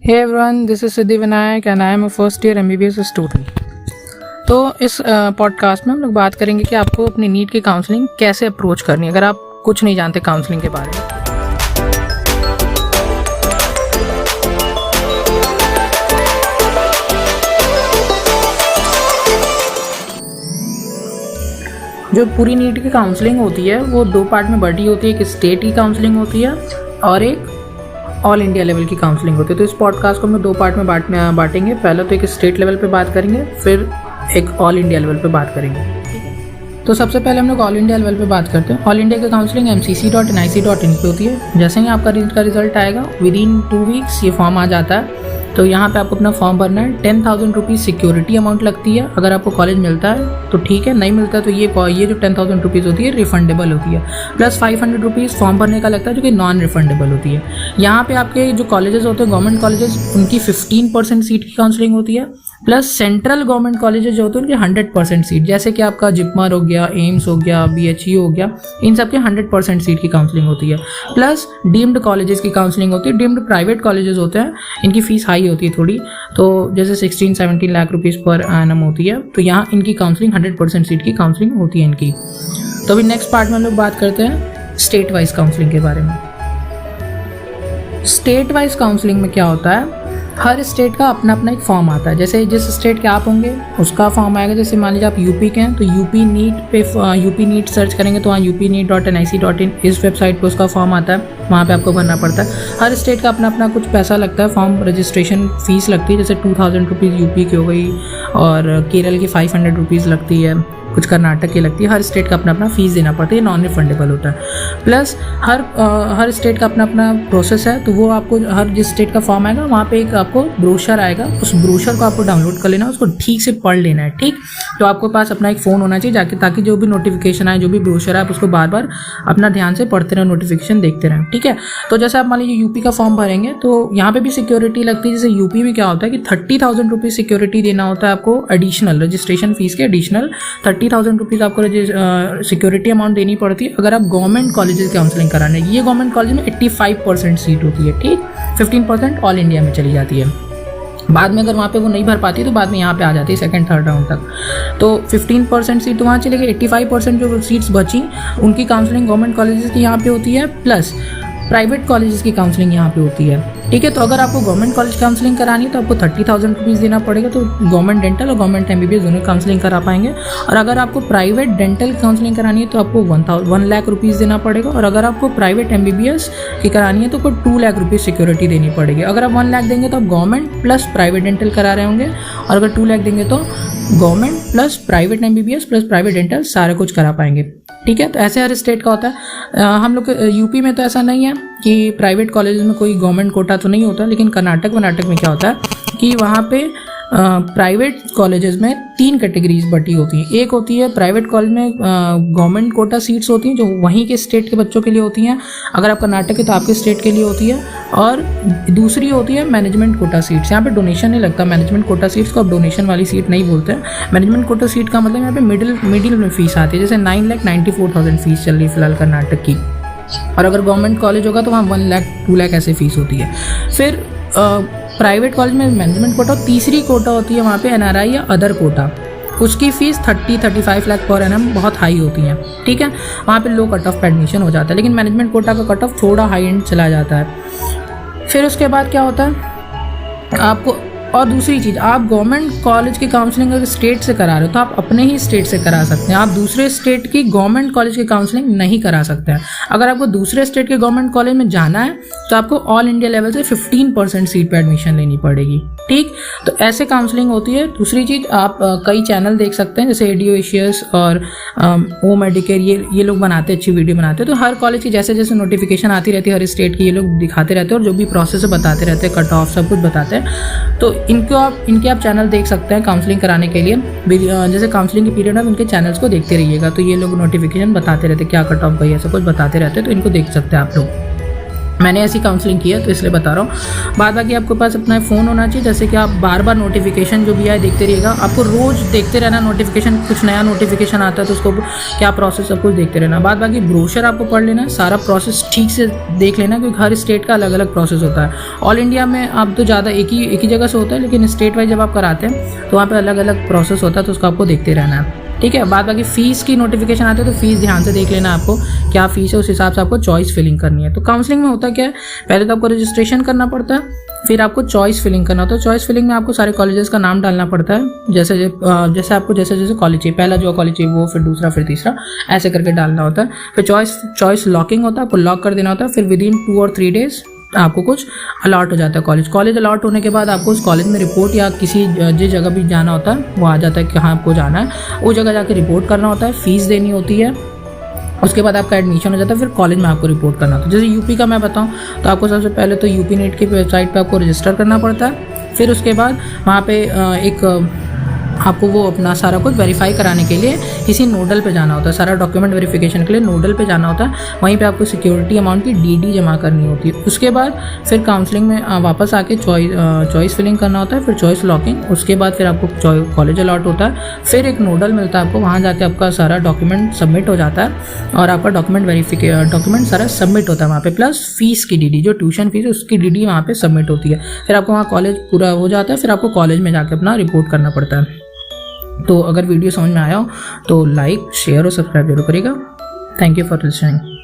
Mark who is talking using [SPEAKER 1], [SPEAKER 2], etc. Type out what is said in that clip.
[SPEAKER 1] Hey everyone, this is Siddhi Vinayak and I am a first year MBBS student. तो इस podcast में हम लोग बात करेंगे कि आपको अपनी नीट की काउंसलिंग कैसे अप्रोच करनी है अगर आप कुछ नहीं जानते काउंसलिंग के बारे में। जो पूरी नीट की काउंसलिंग होती है वो दो पार्ट में बटी होती है। एक स्टेट की काउंसलिंग होती है और एक ऑल इंडिया लेवल की काउंसलिंग होती है। तो इस पॉडकास्ट को हम दो पार्ट में बांटेंगे। पहले तो एक स्टेट लेवल पे बात करेंगे, फिर एक ऑल इंडिया लेवल पे बात करेंगे। तो सबसे पहले हम लोग ऑल इंडिया लेवल पे बात करते हैं। ऑल इंडिया की काउंसलिंग mcc.nic.in पे होती है। जैसे ही आपका रिजल्ट आएगा विदिन 2 वीक्स ये फॉर्म आ जाता है। तो यहाँ पे आपको अपना फॉर्म भरना है। 10,000 रुपीज़ सिक्योरिटी अमाउंट लगती है। अगर आपको कॉलेज मिलता है तो ठीक है, नहीं मिलता है तो ये जो 10,000 रुपीज़ होती है रिफंडेबल होती है। प्लस 500 रुपीज़ फॉर्म भरने का लगता है जो कि नॉन रिफंडेबल होती है। यहाँ पे आपके जो कॉलेजेस होते हैं गवर्नमेंट कॉलेजेस, उनकी 15% सीट की काउंसलिंग होती है। प्लस सेंट्रल गवर्नमेंट कॉलेजेस जो होते हैं उनकी 100% सीट, जैसे कि आपका जिपमर हो गया, एम्स हो गया, BHU हो गया, इन सब के 100% सीट की काउंसलिंग होती है। प्लस डीम्ड कॉलेजेस की काउंसलिंग होती है। डीम्ड प्राइवेट कॉलेजेस होते हैं, इनकी फ़ीस हाई होती है थोड़ी, तो जैसे 16-17 लाख रुपीज़ पर एनम होती है। तो यहाँ इनकी काउंसलिंग 100% सीट की काउंसलिंग होती है इनकी। तो अभी नेक्स्ट पार्ट में हम लोग बात करते हैं स्टेट वाइज काउंसलिंग के बारे में। स्टेट वाइज काउंसलिंग में क्या होता है, हर स्टेट का अपना अपना एक फॉर्म आता है। जैसे जिस स्टेट के आप होंगे उसका फॉर्म आएगा। जैसे मान लीजिए आप यूपी के हैं तो यूपी नीट सर्च करेंगे तो वहाँ upneet.nic.in इस वेबसाइट पे उसका फॉर्म आता है, वहाँ पे आपको भरना पड़ता है। हर स्टेट का अपना अपना कुछ पैसा लगता है, फॉर्म रजिस्ट्रेशन फ़ीस लगती है। जैसे 2,000 रुपीज़ यूपी की हो गई और केरल की 500 रुपीज़ लगती है, कुछ कर्नाटक की लगती है। हर स्टेट का अपना अपना फ़ीस देना पड़ता है, नॉन रिफंडेबल होता है। प्लस हर स्टेट का अपना अपना प्रोसेस है। तो वो आपको हर जिस स्टेट का फॉर्म आएगा वहाँ पे एक आपको ब्रोशर आएगा, उस ब्रोशर को आपको डाउनलोड कर लेना है, उसको ठीक से पढ़ लेना है। ठीक, तो आपके पास अपना एक फ़ोन होना चाहिए जाके, ताकि जो भी नोटिफिकेशन आए, जो भी ब्रोशर है, आप उसको बार बार अपना ध्यान से पढ़ते रहें, नोटिफिकेशन देखते रहें। ठीक है, तो जैसे आप मान लीजिए यूपी का फॉर्म भरेंगे तो यहाँ पे भी सिक्योरिटी लगती है। जैसे यूपी में क्या होता है कि 30,000 रुपीज़ सिक्योरिटी देना होता है आपको, एडिशनल रजिस्ट्रेशन फीस के एडिशनल 30,000 रुपीज़ आपको सिक्योरिटी अमाउंट देनी पड़ती है अगर आप गवर्नमेंट कॉलेजेस की काउंसलिंग कराने। ये गवर्नमेंट कॉलेज में 85% सीट होती है। ठीक, 15% ऑल इंडिया में चली जाती है। बाद में अगर वहाँ पे वो नहीं भर पाती तो बाद में यहाँ पे आ जाती है सेकंड थर्ड राउंड तक। तो 15% सीट तो वहाँ चली गई। 85% जो सीट्स बची उनकी काउंसलिंग गवर्नमेंट कॉलेजेस की यहाँ पे होती है, प्लस प्राइवेट कॉलेजेस की काउंसलिंग यहाँ पे होती है। ठीक है, तो अगर आपको गवर्नमेंट कॉलेज काउंसलिंग करानी है तो आपको 30,000 रुपीज़ देना पड़ेगा। तो गवर्नमेंट डेंटल और गवर्नमेंट MBBS दोनों काउंसलिंग करा पाएंगे। और अगर आपको प्राइवेट डेंटल काउंसलिंग करानी है तो आपको 1 लाख रुपीज़ देना पड़ेगा। और अगर आपको प्राइवेट MBBS की करानी है तो आपको 2 लाख रुपीज़ सिक्योरिटी देनी पड़ेगी। अगर आप 1 लाख देंगे तो आप गवर्नमेंट प्लस प्राइवेट डेंटल करा रहे होंगे, और अगर 2 लाख देंगे तो government plus private MBBS plus private dental सारा कुछ करा पाएंगे। ठीक है, तो ऐसे हर स्टेट का होता है। हम लोग यूपी में तो ऐसा नहीं है कि प्राइवेट कॉलेज में कोई गवर्नमेंट कोटा तो नहीं होता, लेकिन कर्नाटक में क्या होता है कि वहाँ पे प्राइवेट कॉलेजेस में 3 कैटेगरीज बटी होती हैं। एक होती है प्राइवेट कॉलेज में गवर्नमेंट कोटा सीट्स होती हैं जो वहीं के स्टेट के बच्चों के लिए होती हैं। अगर आप कर्नाटक है तो आपके स्टेट के लिए होती है। और दूसरी होती है मैनेजमेंट कोटा सीट्स। यहाँ पे डोनेशन नहीं लगता। मैनेजमेंट कोटा सीट्स को आप डोनेशन वाली सीट नहीं बोलते हैं। मैनेजमेंट कोटा सीट का मतलब यहाँ पे मिडिल में फीस आती है। जैसे 9,94,000 फीस चल रही है फिलहाल कर्नाटक की। और अगर गवर्नमेंट कॉलेज होगा तो वहाँ 1 लाख 2 लाख ऐसे फीस होती है। फिर प्राइवेट कॉलेज में मैनेजमेंट कोटा, तीसरी कोटा होती है वहाँ पे NRI या अदर कोटा। उसकी फ़ीस 30-35 लाख पर एनम बहुत हाई होती है। ठीक है, वहाँ पे लो कट ऑफ पे एडमिशन हो जाता है, लेकिन मैनेजमेंट कोटा का कट ऑफ थोड़ा हाई एंड चला जाता है। फिर उसके बाद क्या होता है आपको, और दूसरी चीज़, आप गवर्नमेंट कॉलेज की काउंसलिंग अगर स्टेट से करा रहे हो तो आप अपने ही स्टेट से करा सकते हैं। आप दूसरे स्टेट की गवर्नमेंट कॉलेज की काउंसलिंग नहीं करा सकते हैं। अगर आपको दूसरे स्टेट के गवर्नमेंट कॉलेज में जाना है तो आपको ऑल इंडिया लेवल से 15% सीट पर एडमिशन लेनी पड़ेगी। ठीक, तो ऐसे काउंसलिंग होती है। दूसरी चीज़, आप कई चैनल देख सकते हैं जैसे एडियो एशियस और ओ मेडिकेयर, ये लोग बनाते हैं, अच्छी वीडियो बनाते हैं। तो हर कॉलेज की जैसे जैसे नोटिफिकेशन आती रहती है हर स्टेट की, ये लोग दिखाते रहते हैं और जो भी प्रोसेस है बताते रहते हैं, कट ऑफ सब कुछ बताते हैं। तो इनके आप चैनल देख सकते हैं काउंसलिंग कराने के लिए। जैसे काउंसलिंग के पीरियड में इनके चैनल्स को देखते रहिएगा, तो ये लोग नोटिफिकेशन बताते रहते हैं, क्या कट ऑफ गई, ऐसा कुछ बताते रहते हैं, तो इनको देख सकते हैं आप लोग। मैंने ऐसी काउंसलिंग की है तो इसलिए बता रहा हूँ। बाद बाकी आपके पास अपना फ़ोन होना चाहिए, जैसे कि आप बार बार नोटिफिकेशन जो भी आए देखते रहिएगा। आपको रोज़ देखते रहना नोटिफिकेशन, कुछ नया नोटिफिकेशन आता है तो उसको क्या प्रोसेस सब कुछ देखते रहना। बाद बाकी ब्रोशर आपको पढ़ लेना है, सारा प्रोसेस ठीक से देख लेना, क्योंकि हर स्टेट का अलग अलग प्रोसेस होता है। ऑल इंडिया में आप तो ज़्यादा एक ही जगह से होता है, लेकिन स्टेट वाइज जब आप कराते हैं तो वहाँ पर अलग अलग प्रोसेस होता है, तो उसको आपको देखते रहना है, ठीक है। बाद बाकी फ़ीस की नोटिफिकेशन आते हैं तो फीस ध्यान से देख लेना, आपको क्या फ़ीस है उस हिसाब से आपको चॉइस फिलिंग करनी है। तो काउंसलिंग में होता क्या है, पहले तो आपको रजिस्ट्रेशन करना पड़ता है, फिर आपको चॉइस फिलिंग करना होता है। चॉइस फिलिंग में आपको सारे कॉलेजेस का नाम डालना पड़ता है, जैसे आपको जैसे कॉलेज चाहिए, पहला जो कॉलेज चाहिए वो, फिर दूसरा, फिर तीसरा, ऐसे करके डालना होता है। फिर चॉइस लॉकिंग होता है, आपको लॉक कर देना होता है। फिर विदिन 2 और 3 डेज आपको कुछ अलॉट हो जाता है कॉलेज अलॉट होने के बाद आपको उस कॉलेज में रिपोर्ट या किसी जिस जगह भी जाना होता है वो आ जाता है कि कहाँ आपको जाना है, उस जगह जाके रिपोर्ट करना होता है, फीस देनी होती है। उसके बाद आपका एडमिशन हो जाता है, फिर कॉलेज में आपको रिपोर्ट करना होता है। जैसे यूपी का मैं बताऊं तो आपको सबसे पहले तो यूपी नेट की वेबसाइट पे आपको रजिस्टर करना पड़ता है। फिर उसके बाद वहाँ पे आपको वो अपना सारा कुछ वेरीफाई कराने के लिए किसी नोडल पे जाना होता है, सारा डॉक्यूमेंट वेरिफिकेशन के लिए नोडल पे जाना होता है। वहीं पे आपको सिक्योरिटी अमाउंट की डीडी जमा करनी होती है। उसके बाद फिर काउंसलिंग में वापस आके चॉइस फिलिंग करना होता है, फिर चॉइस लॉकिंग। उसके बाद फिर आपको कॉलेज अलॉट होता है, फिर एक नोडल मिलता है आपको, वहाँ जाके आपका सारा डॉक्यूमेंट सबमिट हो जाता है और आपका डॉक्यूमेंट सारा सबमिट होता है वहाँ पे, प्लस फीस की डीडी, जो ट्यूशन फीस है उसकी डीडी वहाँ पे सबमिट होती है। फिर आपको वहाँ कॉलेज पूरा हो जाता है, फिर आपको कॉलेज में जाके अपना रिपोर्ट करना पड़ता है। तो अगर वीडियो समझ में आया हो तो लाइक, शेयर और सब्सक्राइब जरूर करिएगा। Thank you for listening.